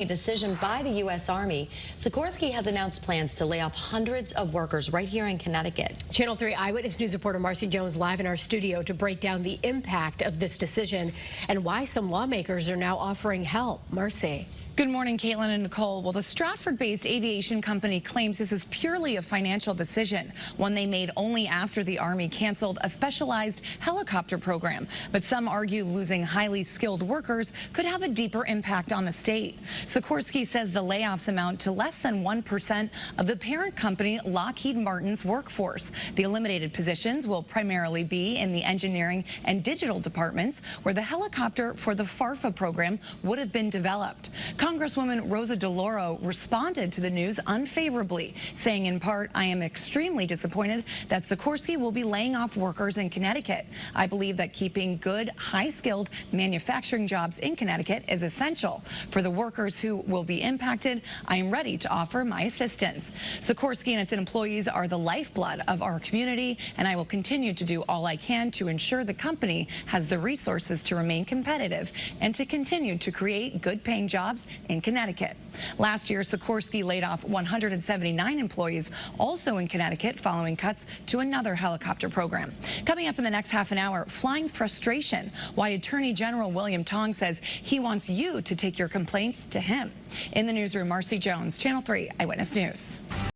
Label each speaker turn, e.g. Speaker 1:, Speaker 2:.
Speaker 1: A decision by the U.S. Army. Sikorsky has announced plans to lay off hundreds of workers right here in Connecticut.
Speaker 2: Channel 3 Eyewitness News reporter Marcy Jones live in our studio to break down the impact of this decision and why some lawmakers are now offering help. Marcy.
Speaker 3: Good morning, Caitlin and Nicole. Well, the Stratford-based aviation company claims this is purely a financial decision, one they made only after the Army canceled a specialized helicopter program. But some argue losing highly skilled workers could have a deeper impact on the state. Sikorsky says the layoffs amount to less than 1% of the parent company Lockheed Martin's workforce. The eliminated positions will primarily be in the engineering and digital departments, where the helicopter for the FARA program would have been developed. Congresswoman Rosa DeLauro responded to the news unfavorably, saying in part, "I am extremely disappointed that Sikorsky will be laying off workers in Connecticut. I believe that keeping good, high-skilled manufacturing jobs in Connecticut is essential. For the workers who will be impacted, I am ready to offer my assistance. Sikorsky and its employees are the lifeblood of our community, and I will continue to do all I can to ensure the company has the resources to remain competitive and to continue to create good-paying jobs in Connecticut." Last year, Sikorsky laid off 179 employees, also in Connecticut, following cuts to another helicopter program. Coming up in the next half an hour, flying frustration, why Attorney General William Tong says he wants you to take your complaints to him. In the newsroom, Marcy Jones, Channel 3 Eyewitness News.